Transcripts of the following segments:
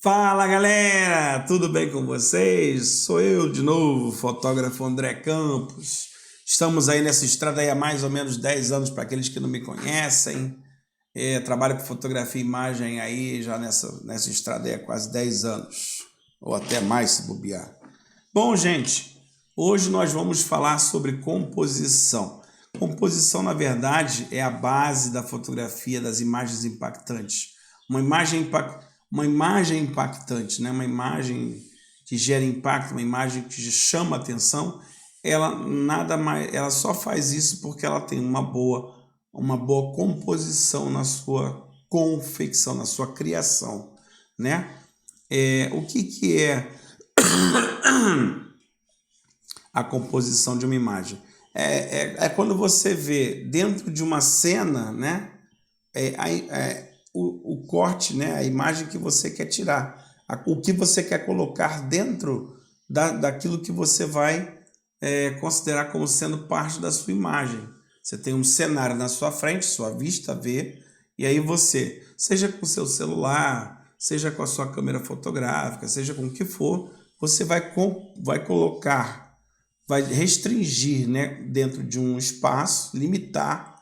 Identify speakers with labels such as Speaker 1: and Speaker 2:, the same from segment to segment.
Speaker 1: Fala galera, tudo bem com vocês? Sou eu de novo, fotógrafo André Campos. Estamos aí nessa estrada aí há mais ou menos 10 anos para aqueles que não me conhecem. Trabalho com fotografia e imagem aí já nessa estrada aí há quase 10 anos, ou até mais se bobear. Bom, gente, hoje nós vamos falar sobre composição. Composição, na verdade, é a base da fotografia, das imagens impactantes. Uma imagem impactante, né? Uma imagem que gera impacto, uma imagem que chama atenção, ela só faz isso porque ela tem uma boa composição na sua confecção, na sua criação, né? O que é a composição de uma imagem? É quando você vê dentro de uma cena, né? O corte, né? A imagem que você quer tirar, o que você quer colocar dentro daquilo que você vai considerar como sendo parte da sua imagem. Você tem um cenário na sua frente, sua vista vê, e aí você, seja com o seu celular, seja com a sua câmera fotográfica, seja com o que for, você vai colocar, vai restringir, né, dentro de um espaço, limitar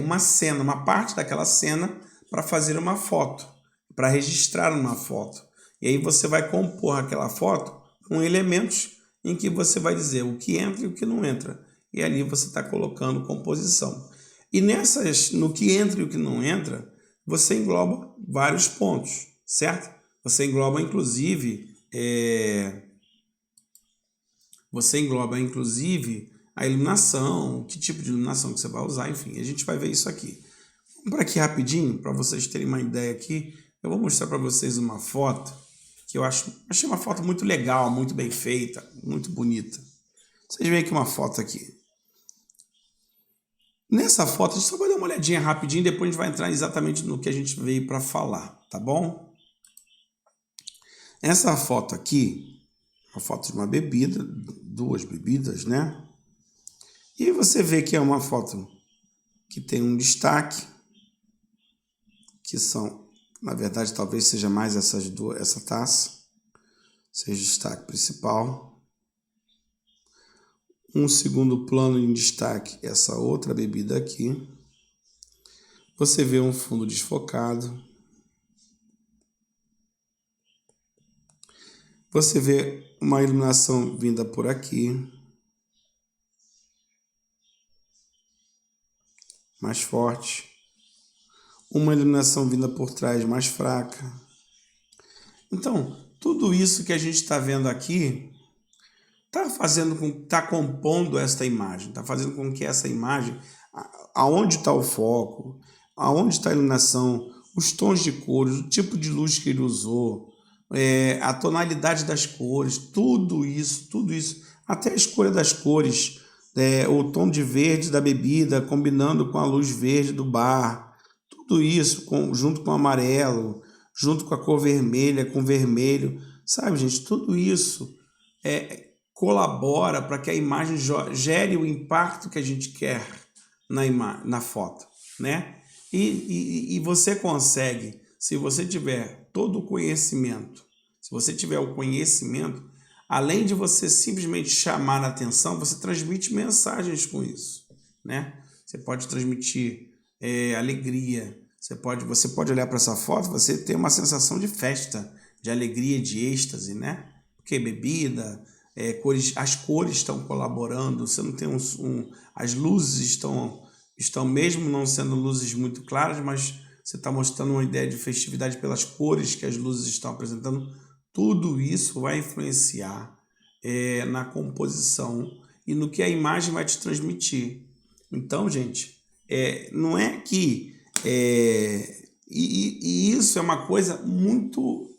Speaker 1: uma cena, uma parte daquela cena para fazer uma foto, para registrar uma foto. E aí você vai compor aquela foto com elementos em que você vai dizer o que entra e o que não entra. E ali você está colocando composição. E no que entra e o que não entra, você engloba vários pontos, certo? Você engloba inclusive a iluminação, que tipo de iluminação que você vai usar, enfim, a gente vai ver isso aqui. Vamos para aqui rapidinho, para vocês terem uma ideia aqui. Eu vou mostrar para vocês uma foto que achei uma foto muito legal, muito bem feita, muito bonita. Vocês veem aqui uma foto aqui. Nessa foto, a gente só vai dar uma olhadinha rapidinho, depois a gente vai entrar exatamente no que a gente veio para falar, tá bom? Essa foto aqui, uma foto de uma bebida, duas bebidas, né? E você vê que é uma foto que tem um destaque, que são, na verdade, talvez seja mais essa taça, seja o destaque principal. Um segundo plano em destaque, essa outra bebida aqui. Você vê um fundo desfocado. Você vê uma iluminação vinda por aqui, mais forte. Uma iluminação vinda por trás, mais fraca. Então, tudo isso que a gente está vendo aqui está compondo esta imagem, está fazendo com que essa imagem, aonde está o foco, aonde está a iluminação, os tons de cores, o tipo de luz que ele usou, a tonalidade das cores, tudo isso, até a escolha das cores, o tom de verde da bebida combinando com a luz verde do bar, tudo isso junto com o amarelo, junto com a cor vermelha, com vermelho, sabe, gente, tudo isso colabora para que a imagem gere o impacto que a gente quer na foto, né? E você consegue, se você tiver todo o conhecimento, se você tiver o conhecimento, além de você simplesmente chamar a atenção, você transmite mensagens com isso, né? Você pode transmitir alegria, você pode olhar para essa foto, você ter uma sensação de festa, de alegria, de êxtase, né? Porque bebida, as cores estão colaborando, você não tem as luzes estão mesmo não sendo luzes muito claras, mas você está mostrando uma ideia de festividade pelas cores que as luzes estão apresentando. Tudo isso vai influenciar na composição e no que a imagem vai te transmitir. Então, gente, não é que... e isso é uma coisa muito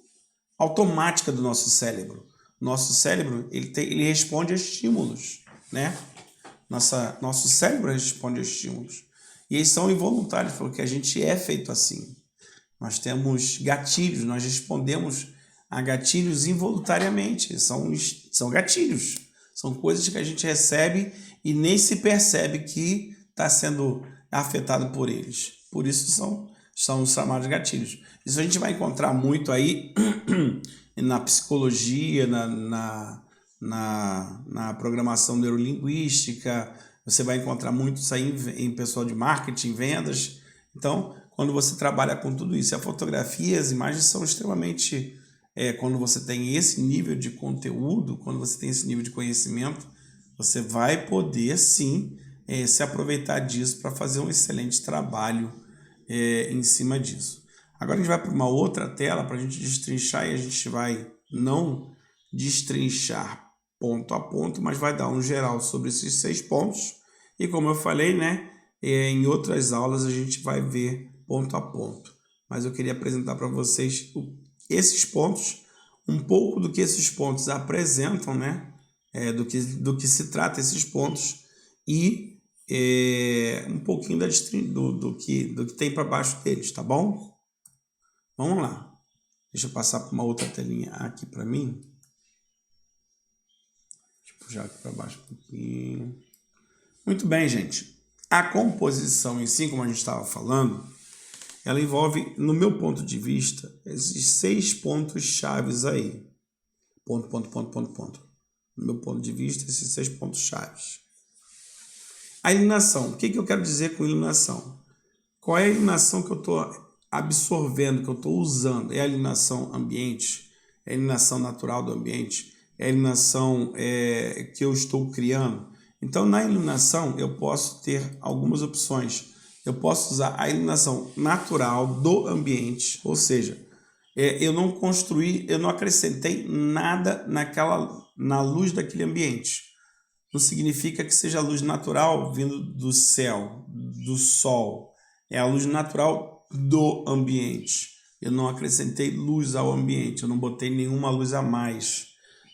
Speaker 1: automática do nosso cérebro. Nosso cérebro ele responde a estímulos, né? Nosso cérebro responde a estímulos. E eles são involuntários, porque a gente é feito assim. Nós temos gatilhos, nós respondemos a gatilhos involuntariamente. São gatilhos. São coisas que a gente recebe e nem se percebe que está sendo afetado por eles. Por isso são os chamados gatilhos. Isso a gente vai encontrar muito aí na psicologia, na programação neurolinguística. Você vai encontrar muito isso aí em pessoal de marketing, vendas. Então, quando você trabalha com tudo isso, a fotografia, as imagens são extremamente... quando você tem esse nível de conteúdo, quando você tem esse nível de conhecimento, você vai poder, sim, se aproveitar disso para fazer um excelente trabalho em cima disso. Agora a gente vai para uma outra tela para a gente destrinchar, e a gente vai não destrinchar ponto a ponto, mas vai dar um geral sobre esses 6 pontos. E como eu falei, né, em outras aulas a gente vai ver ponto a ponto. Mas eu queria apresentar para vocês esses pontos, um pouco do que esses pontos apresentam, né, do que se trata esses pontos, e um pouquinho do que tem para baixo deles, tá bom? Vamos lá. Deixa eu passar para uma outra telinha aqui para mim. Deixa eu puxar aqui para baixo um pouquinho. Muito bem, gente. A composição em si, como a gente estava falando, ela envolve, no meu ponto de vista, esses 6 pontos chaves aí. Ponto. No meu ponto de vista, esses 6 pontos chaves. A iluminação. O que eu quero dizer com iluminação? Qual é a iluminação que eu estou absorvendo, que eu estou usando? É a iluminação ambiente? É a iluminação natural do ambiente? É a iluminação que eu estou criando? Então, na iluminação, eu posso ter algumas opções. Eu posso usar a iluminação natural do ambiente, ou seja, eu não construí, eu não acrescentei nada na luz daquele ambiente. Não significa que seja a luz natural vindo do céu, do sol. É a luz natural do ambiente. Eu não acrescentei luz ao ambiente, eu não botei nenhuma luz a mais.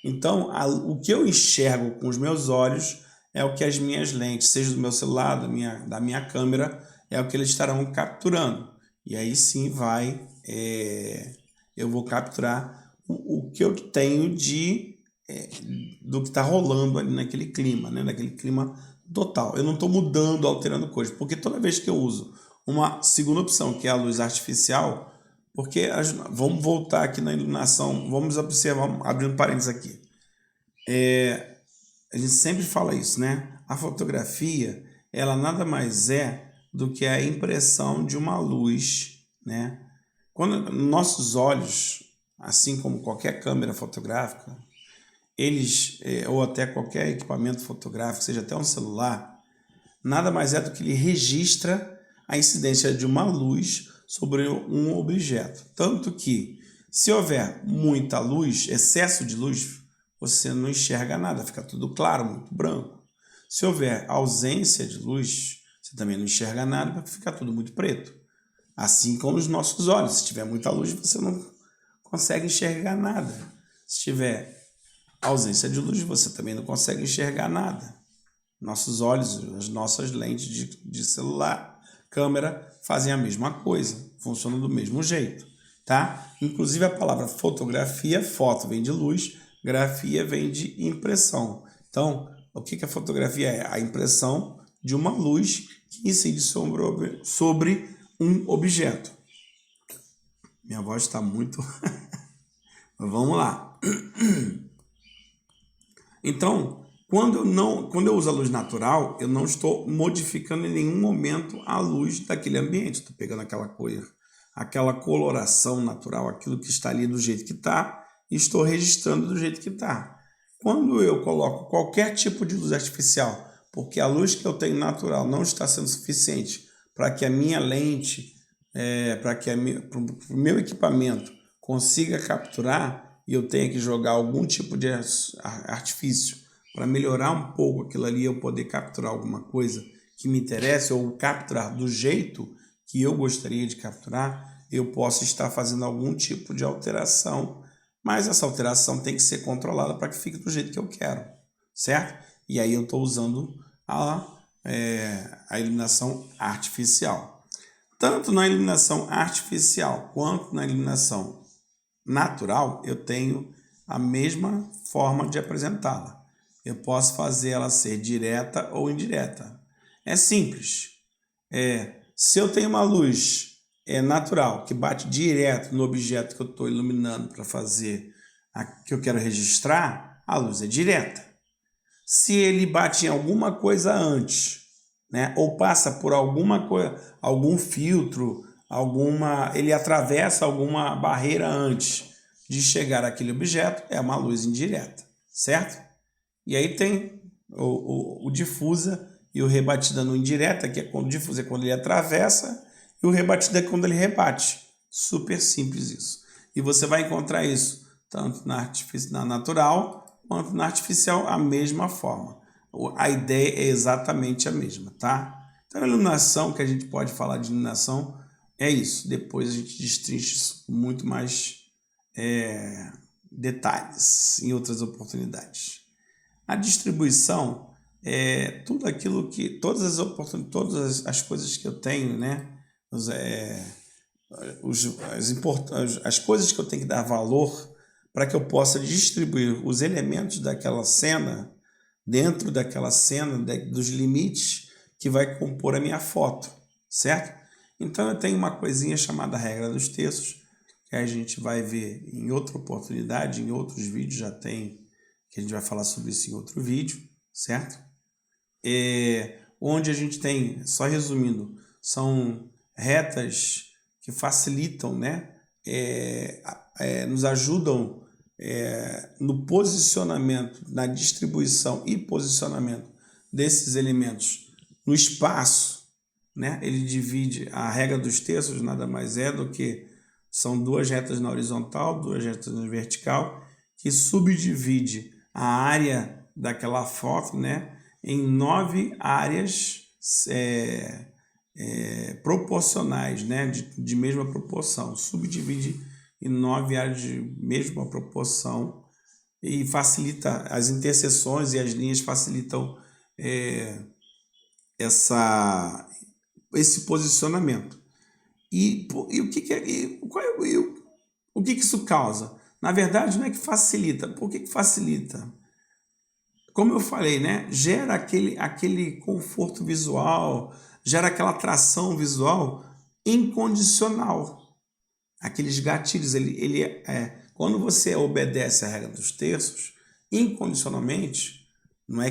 Speaker 1: Então, o que eu enxergo com os meus olhos é o que as minhas lentes, seja do meu celular, da minha câmera, é o que eles estarão capturando. E aí sim eu vou capturar o que eu tenho do que está rolando ali naquele clima, né? Naquele clima total. Eu não estou mudando, alterando coisas, porque toda vez que eu uso uma segunda opção, que é a luz artificial, porque vamos voltar aqui na iluminação, vamos observar, abrindo parênteses aqui. A gente sempre fala isso, né? A fotografia, ela nada mais é do que a impressão de uma luz, né? Quando nossos olhos, assim como qualquer câmera fotográfica, ou até qualquer equipamento fotográfico, seja até um celular, nada mais é do que ele registra a incidência de uma luz sobre um objeto. Tanto que, se houver muita luz, excesso de luz, você não enxerga nada, fica tudo claro, muito branco. Se houver ausência de luz, você também não enxerga nada, porque fica tudo muito preto. Assim como os nossos olhos. Se tiver muita luz, você não consegue enxergar nada. Se tiver ausência de luz, você também não consegue enxergar nada. Nossos olhos, as nossas lentes de celular, câmera, fazem a mesma coisa, funcionam do mesmo jeito, tá? Inclusive a palavra fotografia, foto vem de luz, grafia vem de impressão. Então, o que a fotografia é? A impressão de uma luz que incide sobre um objeto. Minha voz está muito... Vamos lá. Então, quando eu uso a luz natural, eu não estou modificando em nenhum momento a luz daquele ambiente. Estou pegando aquela cor, aquela coloração natural, aquilo que está ali do jeito que está, e estou registrando do jeito que está. Quando eu coloco qualquer tipo de luz artificial, porque a luz que eu tenho natural não está sendo suficiente para que a minha lente, para o meu equipamento consiga capturar, e eu tenho que jogar algum tipo de artifício para melhorar um pouco aquilo ali, eu poder capturar alguma coisa que me interesse, ou capturar do jeito que eu gostaria de capturar, eu posso estar fazendo algum tipo de alteração, mas essa alteração tem que ser controlada para que fique do jeito que eu quero, certo? E aí eu estou usando a iluminação artificial. Tanto na iluminação artificial quanto na iluminação natural, eu tenho a mesma forma de apresentá-la. Eu posso fazer ela ser direta ou indireta. É simples. Se eu tenho uma luz é natural, que bate direto no objeto que eu estou iluminando para fazer que eu quero registrar, a luz é direta. Se ele bate em alguma coisa antes, né, ou passa por alguma coisa, algum filtro, ele atravessa alguma barreira antes de chegar àquele objeto, é uma luz indireta, certo? E aí tem o difusa e o rebatida no indireta, que é quando o difusa é quando ele atravessa e o rebatida é quando ele rebate. Super simples isso. E você vai encontrar isso tanto na natural quanto na artificial, a mesma forma. A ideia é exatamente a mesma, tá? Então, a iluminação, que a gente pode falar de iluminação, é isso. Depois a gente destrincha isso com muito mais detalhes em outras oportunidades. A distribuição é tudo aquilo que, todas as oportunidades, todas as coisas que eu tenho, né? As coisas que eu tenho que dar valor para que eu possa distribuir os elementos daquela cena dentro daquela cena, dos limites que vai compor a minha foto, certo? Então eu tenho uma coisinha chamada regra dos terços, que a gente vai ver em outra oportunidade, em outros vídeos já tem, que a gente vai falar sobre isso em outro vídeo, certo? Onde a gente tem, só resumindo, são retas que facilitam, né? Nos ajudam no posicionamento, na distribuição e posicionamento desses elementos no espaço, né? Ele divide a regra dos terços, nada mais é do que são duas retas na horizontal, duas retas na vertical, que subdivide a área daquela foto, né, em 9 áreas proporcionais, né, de mesma proporção. Subdivide em 9 áreas de mesma proporção e facilita as interseções, e as linhas facilitam esse posicionamento. E o que isso causa? Na verdade, não é que facilita. Por que facilita? Como eu falei, né? Gera aquele conforto visual, gera aquela atração visual incondicional. Aqueles gatilhos, quando você obedece à regra dos terços, incondicionalmente, não é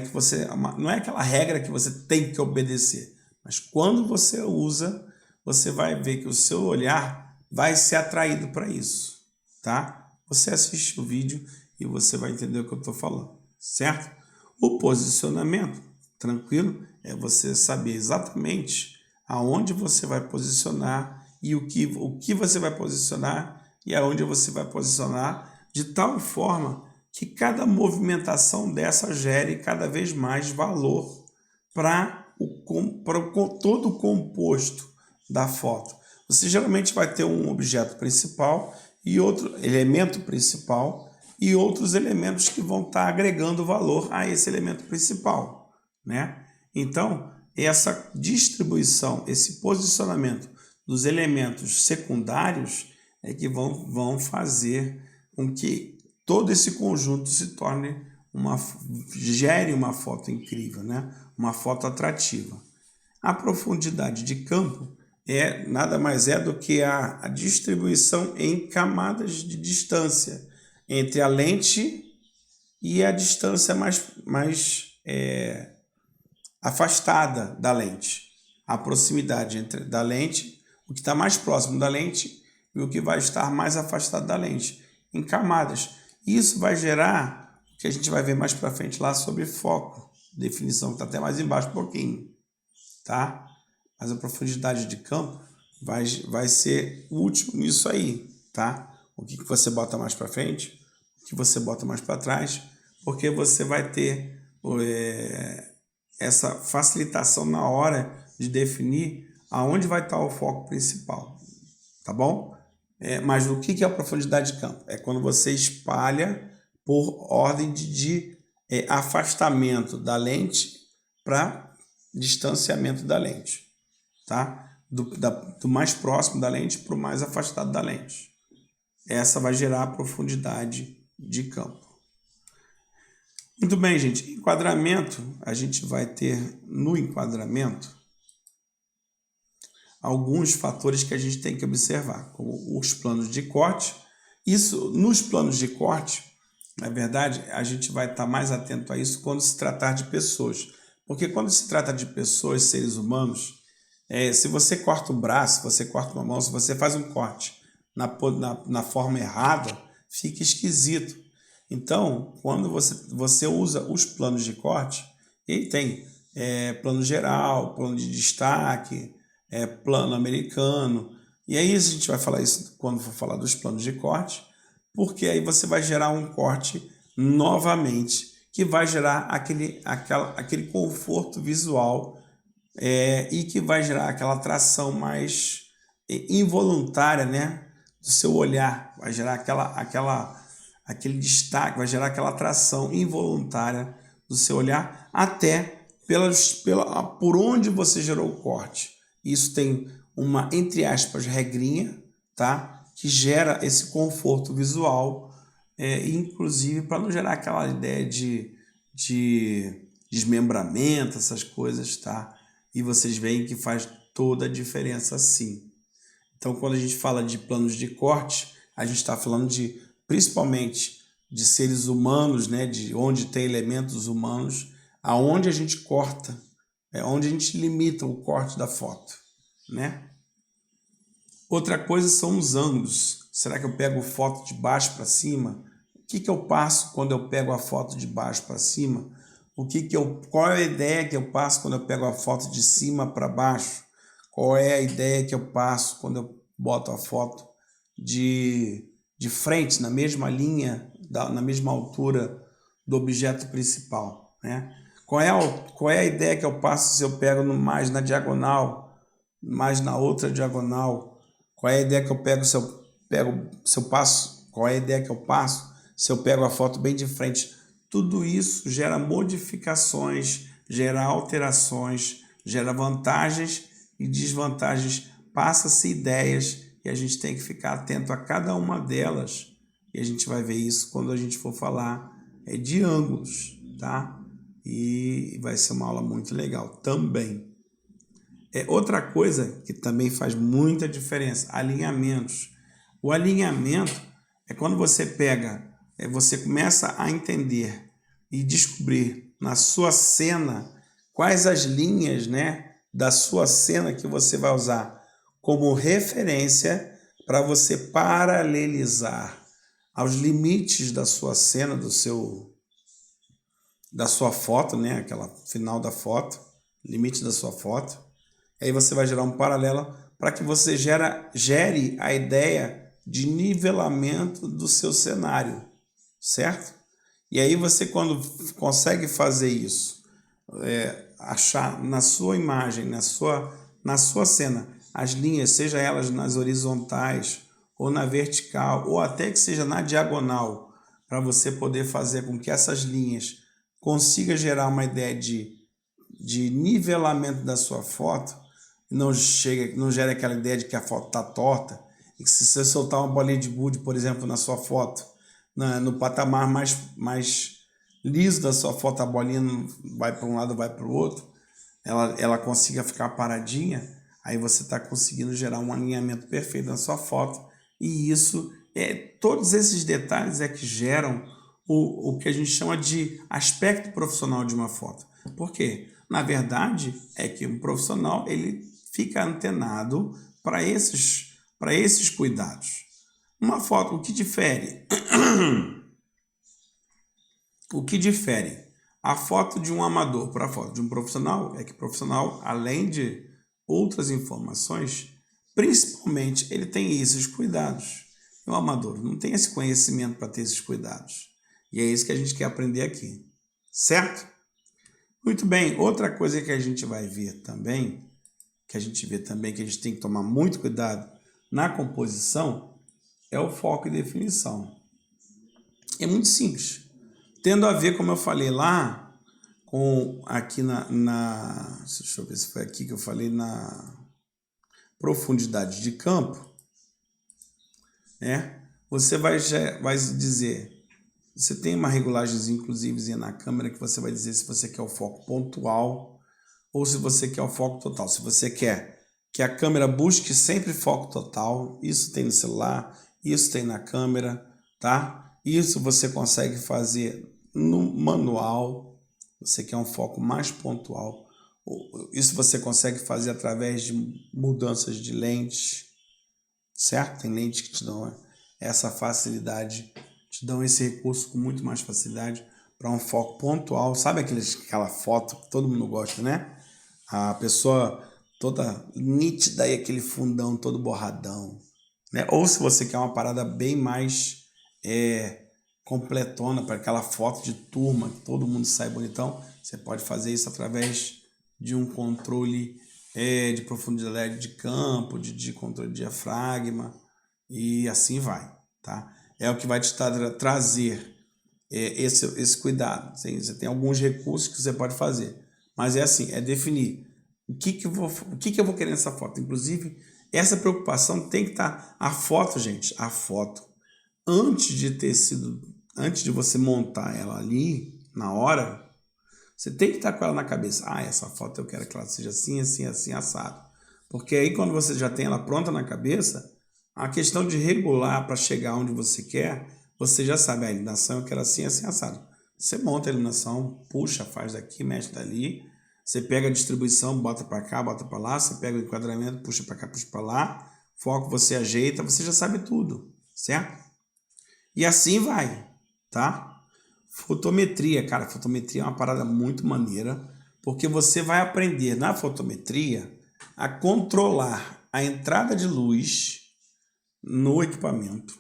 Speaker 1: aquela regra que você tem que obedecer, mas quando você usa, você vai ver que o seu olhar vai ser atraído para isso, tá? Você assiste o vídeo e você vai entender o que eu estou falando, certo? O posicionamento, tranquilo, é você saber exatamente aonde você vai posicionar e o que você vai posicionar e aonde você vai posicionar, de tal forma que cada movimentação dessa gere cada vez mais valor para todo o composto da foto. Você geralmente vai ter um objeto principal e outro elemento principal e outros elementos que vão estar agregando valor a esse elemento principal, né? Então, essa distribuição, esse posicionamento dos elementos secundários é que vão fazer com que todo esse conjunto gere uma foto incrível, né? Uma foto atrativa. A profundidade de campo nada mais é do que a distribuição em camadas de distância entre a lente e a distância mais afastada da lente. A proximidade da lente, o que está mais próximo da lente e o que vai estar mais afastado da lente, em camadas. Isso vai gerar o que a gente vai ver mais para frente lá sobre foco, definição que está até mais embaixo um pouquinho, tá? Mas a profundidade de campo vai ser útil nisso aí, tá? O que você bota mais para frente, o que você bota mais para trás, porque você vai ter essa facilitação na hora de definir aonde vai estar o foco principal, tá bom? Mas o que é a profundidade de campo? É quando você espalha por ordem de afastamento da lente para distanciamento da lente, tá? Do mais próximo da lente para o mais afastado da lente. Essa vai gerar a profundidade de campo. Muito bem, gente. Enquadramento, a gente vai ter no enquadramento alguns fatores que a gente tem que observar, como os planos de corte. Isso, nos planos de corte, na verdade, a gente vai estar mais atento a isso quando se tratar de pessoas. Porque quando se trata de pessoas, seres humanos, se você corta um braço, se você corta uma mão, se você faz um corte na forma errada, fica esquisito. Então, quando você usa os planos de corte, ele tem plano geral, plano de destaque, plano americano. E aí a gente vai falar isso quando for falar dos planos de corte, porque aí você vai gerar um corte novamente, que vai gerar aquele conforto visual e que vai gerar aquela atração mais involuntária, né, do seu olhar, vai gerar aquele destaque, vai gerar aquela atração involuntária do seu olhar, até por onde você gerou o corte. Isso tem uma, entre aspas, regrinha, tá? Que gera esse conforto visual, inclusive para não gerar aquela ideia de desmembramento, essas coisas, tá? E vocês veem que faz toda a diferença sim. Então, quando a gente fala de planos de corte, a gente está falando principalmente de seres humanos, né? De onde tem elementos humanos, aonde a gente corta, onde a gente limita o corte da foto, né? Outra coisa são os ângulos. Será que eu pego foto de baixo para cima? O que eu passo quando eu pego a foto de baixo para cima? Qual é a ideia que eu passo quando eu pego a foto de cima para baixo? Qual é a ideia que eu passo quando eu boto a foto de frente, na mesma linha, na mesma altura do objeto principal, né? Qual é a ideia que eu passo se eu pego mais na diagonal, mais na outra diagonal? Qual é a ideia que eu pego qual é a ideia que eu passo se eu pego a foto bem de frente? Tudo isso gera modificações, gera alterações, gera vantagens e desvantagens, passa-se ideias e a gente tem que ficar atento a cada uma delas. E a gente vai ver isso quando a gente for falar de ângulos, tá? E vai ser uma aula muito legal também. Outra coisa que também faz muita diferença, alinhamentos. O alinhamento é quando você você começa a entender e descobrir na sua cena quais as linhas, né, da sua cena que você vai usar como referência para você paralelizar aos limites da sua cena, da sua foto, né, aquela final da foto, limite da sua foto. Aí você vai gerar um paralelo para que você gere a ideia de nivelamento do seu cenário, certo? E aí você, quando consegue fazer isso, achar na sua imagem, na sua cena, as linhas, seja elas nas horizontais ou na vertical, ou até que seja na diagonal, para você poder fazer com que essas linhas consiga gerar uma ideia de nivelamento da sua foto, não gere aquela ideia de que a foto está torta, e que se você soltar uma bolinha de gude, por exemplo, na sua foto, no patamar mais liso da sua foto, a bolinha vai para um lado, vai para o outro, ela consiga ficar paradinha, aí você está conseguindo gerar um alinhamento perfeito na sua foto, e todos esses detalhes que geram o que a gente chama de aspecto profissional de uma foto. Por quê? Na verdade, que um profissional ele fica antenado para esses cuidados. Uma foto, o que difere? O que difere a foto de um amador para a foto de um profissional é que o profissional, além de outras informações, principalmente ele tem esses cuidados. O amador não tem esse conhecimento para ter esses cuidados. E é isso que a gente quer aprender aqui, certo? Muito bem, outra coisa que a gente vai ver também, que a gente tem que tomar muito cuidado na composição, é o foco e definição. É muito simples, tendo a ver, como eu falei lá, com aqui deixa eu ver se foi aqui que eu falei, na profundidade de campo, né? Você vai dizer, você tem uma regulagem, inclusive, na câmera, que você vai dizer se você quer o foco pontual ou se você quer o foco total. Se você quer que a câmera busque sempre foco total. Isso tem no celular, isso tem na câmera, tá? Isso você consegue fazer no manual. Você quer um foco mais pontual. Isso você consegue fazer através de mudanças de lentes, certo? Tem lentes que te dão essa facilidade, te dão esse recurso com muito mais facilidade para um foco pontual. Sabe aquela foto que todo mundo gosta, né? A pessoa toda nítida e aquele fundão todo borradão, né? Ou se você quer uma parada bem mais completona, para aquela foto de turma, que todo mundo sai bonitão, você pode fazer isso através de um controle de profundidade de campo, de controle de diafragma, e assim vai, tá? É o que vai te trazer esse cuidado. Você tem alguns recursos que você pode fazer, mas é assim, é definir o que eu vou querer nessa foto. Inclusive, essa preocupação tem que estar... A foto, gente, antes de você montar ela ali, na hora, você tem que estar com ela na cabeça. Essa foto eu quero que ela seja assim, assim, assim, assado. Porque aí quando você já tem ela pronta na cabeça, a questão de regular para chegar onde você quer, você já sabe, a iluminação eu quero assim, assim, assado. Você monta a iluminação, puxa, faz daqui, mexe dali, você pega a distribuição, bota para cá, bota para lá, você pega o enquadramento, puxa para cá, puxa para lá, foco você ajeita, você já sabe tudo, certo? E assim vai, tá? Fotometria, cara, fotometria é uma parada muito maneira, porque você vai aprender na fotometria a controlar a entrada de luz no equipamento.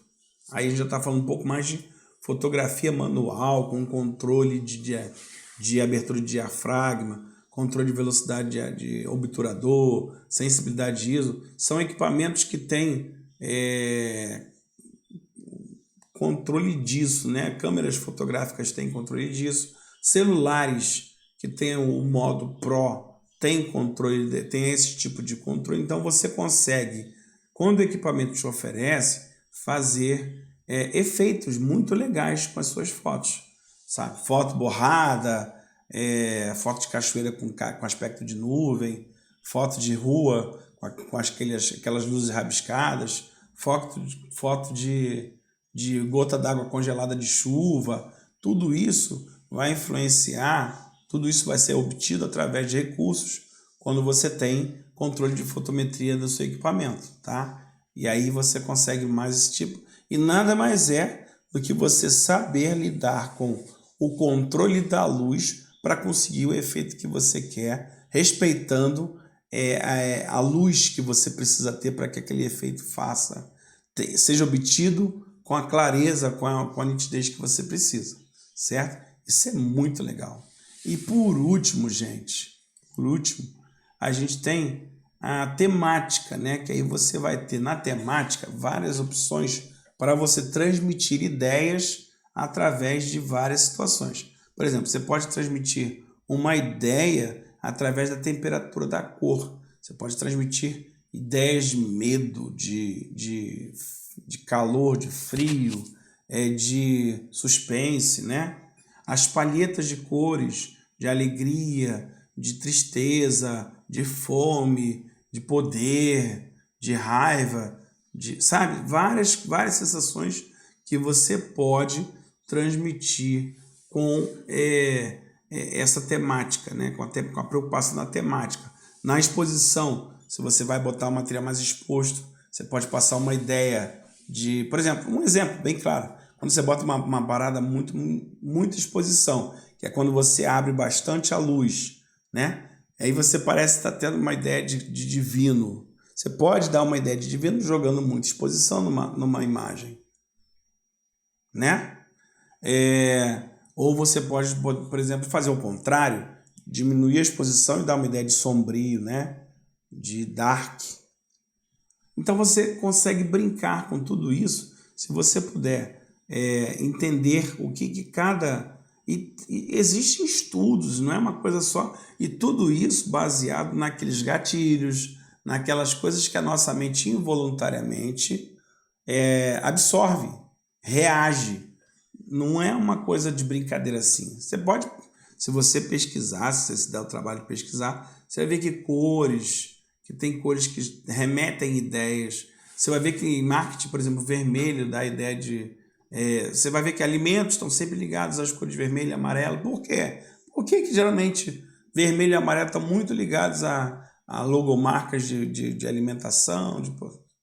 Speaker 1: Aí a gente já está falando um pouco mais de fotografia manual, com controle de abertura de diafragma, controle de velocidade de obturador, sensibilidade de ISO. São equipamentos que têm controle disso, né? Câmeras fotográficas têm controle disso, celulares que tem o modo Pro tem controle, tem esse tipo de controle. Então você consegue, quando o equipamento te oferece, fazer efeitos muito legais com as suas fotos, sabe? Foto borrada, foto de cachoeira com aspecto de nuvem, foto de rua com aquelas luzes rabiscadas, foto de gota d'água congelada de chuva. Tudo isso vai influenciar, tudo isso vai ser obtido através de recursos quando você tem controle de fotometria do seu equipamento, tá? E aí você consegue mais esse tipo, e nada mais é do que você saber lidar com o controle da luz para conseguir o efeito que você quer, respeitando a luz que você precisa ter para que aquele efeito seja obtido com a clareza, com a nitidez que você precisa, certo? Isso é muito legal. E por último, gente, a gente tem a temática, né? Que aí você vai ter na temática várias opções para você transmitir ideias através de várias situações. Por exemplo, você pode transmitir uma ideia através da temperatura da cor. Você pode transmitir ideias de medo, de calor, de frio, de suspense, né? As palhetas de cores, de alegria, de tristeza, de fome, de poder, de raiva, sabe? Várias sensações que você pode transmitir com essa temática, né? Com a preocupação na temática. Na exposição, se você vai botar o material mais exposto, você pode passar uma ideia por exemplo, um exemplo bem claro, quando você bota uma parada muita exposição, que é quando você abre bastante a luz, né? Aí você parece estar tendo uma ideia de divino. Você pode dar uma ideia de divino jogando muita exposição numa imagem, né? Ou você pode, por exemplo, fazer o contrário, diminuir a exposição e dar uma ideia de sombrio, né? De dark. Então você consegue brincar com tudo isso se você puder entender o que cada... E existem estudos, não é uma coisa só. E tudo isso baseado naqueles gatilhos, naquelas coisas que a nossa mente involuntariamente absorve, reage. Não é uma coisa de brincadeira assim. Você pode, se você pesquisar, se você se der o trabalho de pesquisar, você vai ver que cores, que tem cores que remetem ideias. Você vai ver que em marketing, por exemplo, vermelho dá a ideia de... você vai ver que alimentos estão sempre ligados às cores vermelho e amarelo. Por quê? Por que geralmente vermelho e amarelo estão muito ligados a logomarcas de alimentação?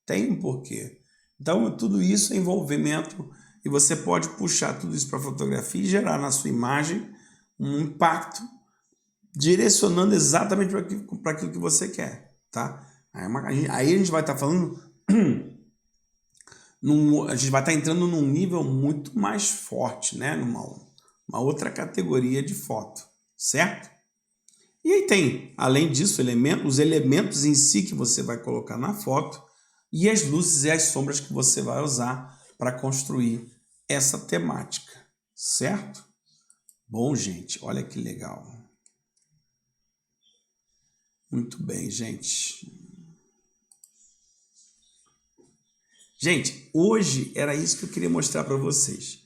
Speaker 1: Tem um porquê. Então, tudo isso é envolvimento e você pode puxar tudo isso para a fotografia e gerar na sua imagem um impacto direcionando exatamente para aquilo que você quer, tá? Aí a gente vai estar falando, a gente vai estar entrando num nível muito mais forte, né? Uma outra categoria de foto, certo? E aí tem, além disso, os elementos em si que você vai colocar na foto e as luzes e as sombras que você vai usar para construir essa temática, certo? Bom, gente, olha que legal. Muito bem, gente. Gente, hoje era isso que eu queria mostrar para vocês.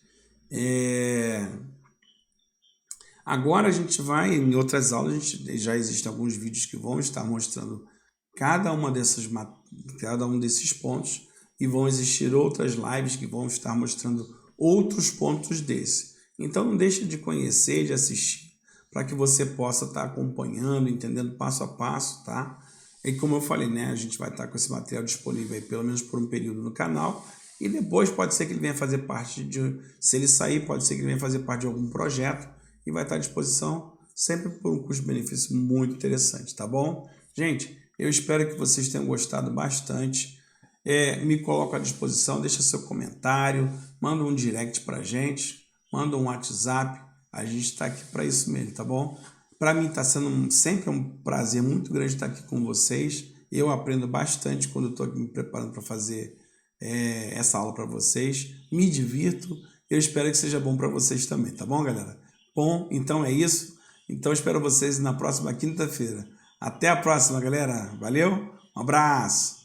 Speaker 1: Agora a gente vai, em outras aulas, já existem alguns vídeos que vão estar mostrando cada um desses pontos e vão existir outras lives que vão estar mostrando outros pontos desse. Então não deixe de conhecer, de assistir, para que você possa estar acompanhando, entendendo passo a passo, tá? E como eu falei, né, a gente vai estar com esse material disponível aí, pelo menos por um período no canal, e depois pode ser que ele venha fazer parte se ele sair, pode ser que ele venha fazer parte de algum projeto, e vai estar à disposição sempre por um custo-benefício muito interessante, tá bom? Gente, eu espero que vocês tenham gostado bastante. Me coloco à disposição, deixa seu comentário, manda um direct pra gente, manda um WhatsApp, a gente está aqui para isso mesmo, tá bom? Para mim está sendo sempre um prazer muito grande estar aqui com vocês. Eu aprendo bastante quando estou aqui me preparando para fazer essa aula para vocês. Me divirto. Eu espero que seja bom para vocês também, tá bom, galera? Bom, então é isso. Então espero vocês na próxima quinta-feira. Até a próxima, galera. Valeu, um abraço.